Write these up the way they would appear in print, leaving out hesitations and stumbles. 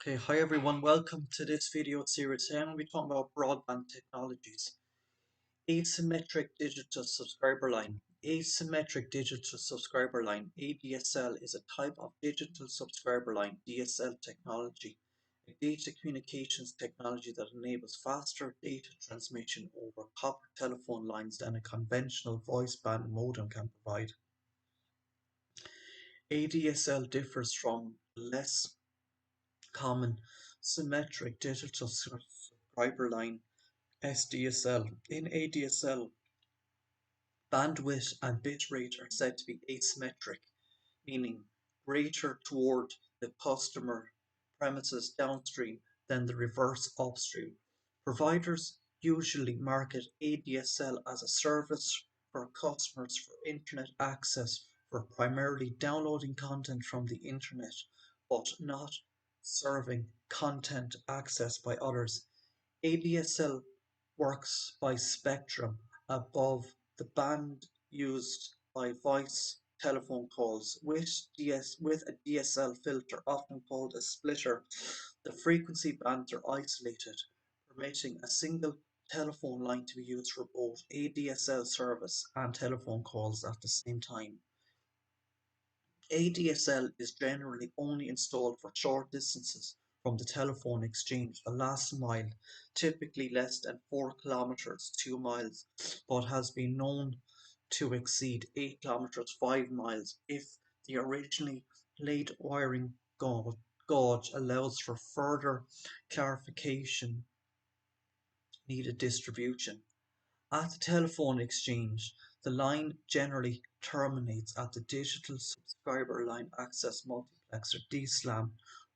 Okay, hi everyone, welcome to this video series. Today I'm going to be talking about broadband technologies. Asymmetric digital subscriber line. Asymmetric digital subscriber line, ADSL, is a type of digital subscriber line, DSL technology, a data communications technology that enables faster data transmission over copper telephone lines than a conventional voice band modem can provide. ADSL differs from less common symmetric digital subscriber line (SDSL). In ADSL, bandwidth and bitrate are said to be asymmetric, meaning greater toward the customer premises downstream than the reverse upstream. Providers usually market ADSL as a service for customers for internet access for primarily downloading content from the internet, but not serving content accessed by others. ADSL works by spectrum above the band used by voice telephone calls, with a DSL filter, often called a splitter. The frequency bands are isolated, permitting a single telephone line to be used for both ADSL service and telephone calls at the same time. ADSL is generally only installed for short distances from the telephone exchange, the last mile, typically less than 4 kilometers (2 miles), but has been known to exceed 8 kilometers (5 miles) if the originally laid wiring gauge allows for further clarification needed distribution. At the telephone exchange, the line generally terminates at the digital subscriber line access multiplexer (DSLAM),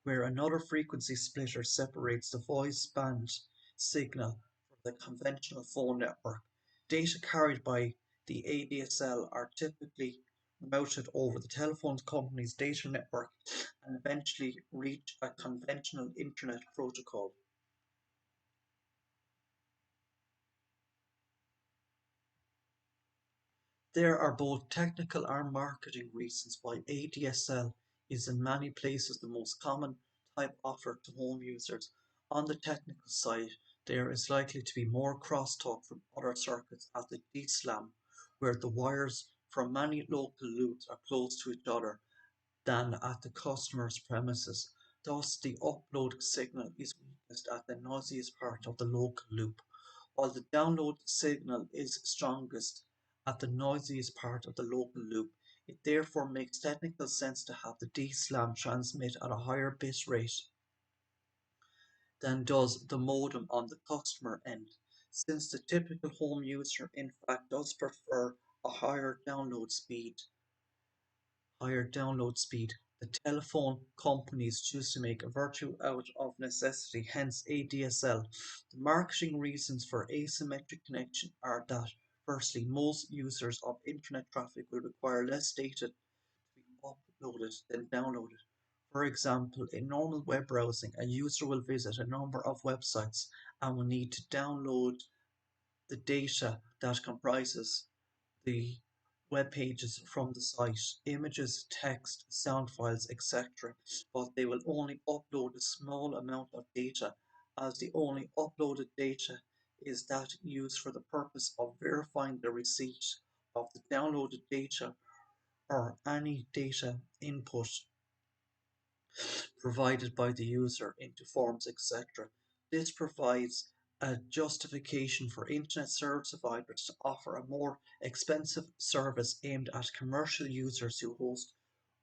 where another frequency splitter separates the voice band signal from the conventional phone network. Data carried by the ADSL are typically routed over the telephone company's data network and eventually reach a conventional internet protocol. There are both technical and marketing reasons why ADSL is in many places the most common type offered to home users. On the technical side, there is likely to be more crosstalk from other circuits at the DSLAM, where the wires from many local loops are close to each other, than at the customer's premises. Thus, the upload signal is weakest at the noisiest part of the local loop, while the download signal is strongest at the noisiest part of the local loop. It therefore makes technical sense to have the DSLAM transmit at a higher bit rate than does the modem on the customer end, since the typical home user in fact does prefer a higher download speed. The telephone companies choose to make a virtue out of necessity, hence ADSL. The marketing reasons for asymmetric connection are that, firstly, most users of internet traffic will require less data to be uploaded than downloaded. For example, in normal web browsing, a user will visit a number of websites and will need to download the data that comprises the web pages from the site, images, text, sound files, etc., but they will only upload a small amount of data, as the only uploaded data is that used for the purpose of verifying the receipt of the downloaded data or any data input provided by the user into forms, etc. This provides a justification for internet service providers to offer a more expensive service aimed at commercial users who host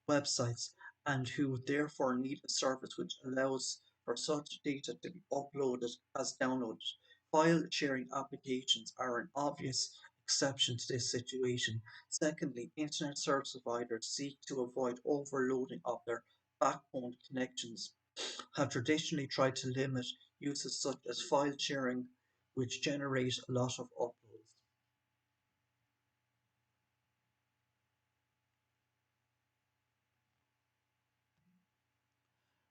websites and who therefore need a service which allows for such data to be uploaded as downloaded. File sharing applications are an obvious exception to this situation. Secondly, internet service providers seek to avoid overloading of their backbone connections, have traditionally tried to limit uses such as file sharing, which generate a lot of uploads.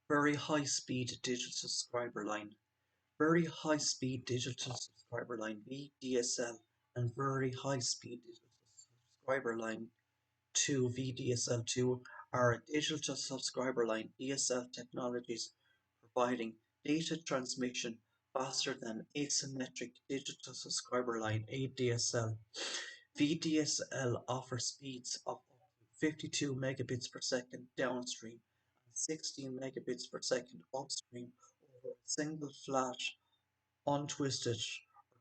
Very high speed digital subscriber line. Very high speed digital subscriber line (VDSL) and very high speed digital subscriber line 2 (VDSL2) are digital subscriber line (DSL) technologies providing data transmission faster than asymmetric digital subscriber line (ADSL). VDSL offers speeds of up to 52 megabits per second downstream and 16 megabits per second upstream over a single flat, untwisted or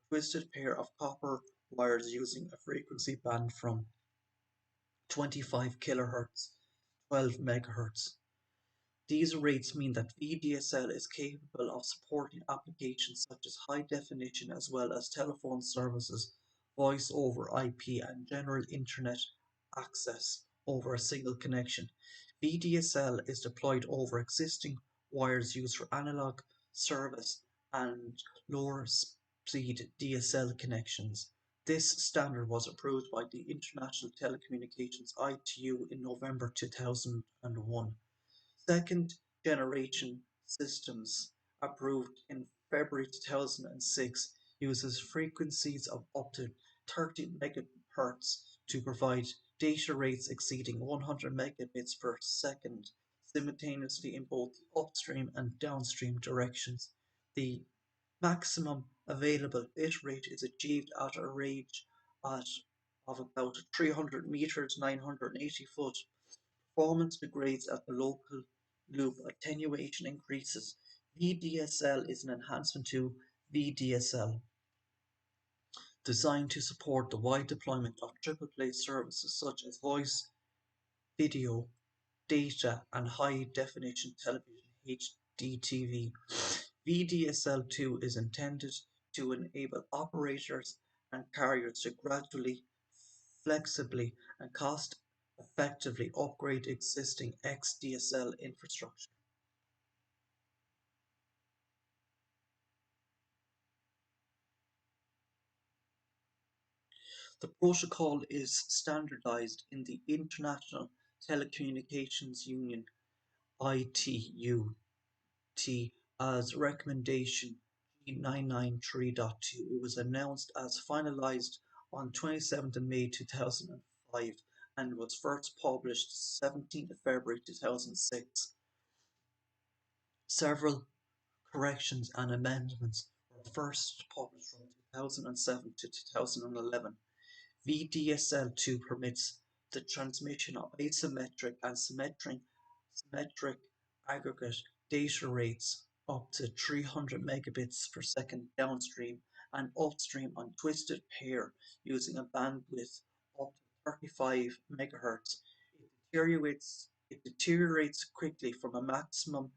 twisted pair of copper wires using a frequency band from 25 kHz to 12 MHz. These rates mean that VDSL is capable of supporting applications such as high definition as well as telephone services, voice over IP, and general internet access over a single connection. VDSL is deployed over existing wires used for analog service and lower speed DSL connections. This standard was approved by the International Telecommunications (ITU) in November 2001. Second generation systems, approved in February 2006, uses frequencies of up to 30 MHz to provide data rates exceeding 100 megabits per second simultaneously in both the upstream and downstream directions. The maximum available bit rate is achieved at a range of about 300 meters (980 foot). Performance degrades as the local loop attenuation increases. VDSL is an enhancement to VDSL, designed to support the wide deployment of triple play services such as voice, video, data, and high definition television (HDTV). VDSL2 is intended to enable operators and carriers to gradually, flexibly, and cost effectively upgrade existing XDSL infrastructure. The protocol is standardized in the International Telecommunications Union (ITU) as Recommendation G993.2. It was announced as finalized on 27th May 2005 and was first published 17th February 2006. Several corrections and amendments were first published from 2007 to 2011. VDSL2 permits the transmission of asymmetric and symmetric aggregate data rates up to 300 megabits per second downstream and upstream on twisted pair using a bandwidth up to 35 MHz. It deteriorates quickly from a maximum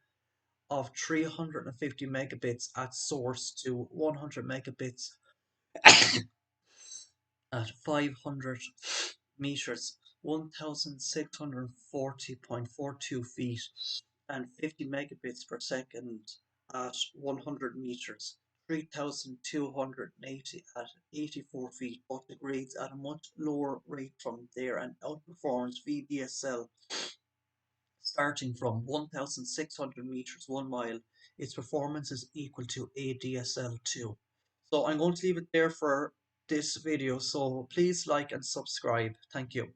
of 350 megabits at source to 100 megabits at 500 meters, 1640.42 feet, and 50 megabits per second at 100 meters, 3280 at 84 feet, but degrades at a much lower rate from there and outperforms VDSL starting from 1600 meters 1 mile. Its performance is equal to ADSL2. So I'm going to leave it there for this video, so please like and subscribe. Thank you.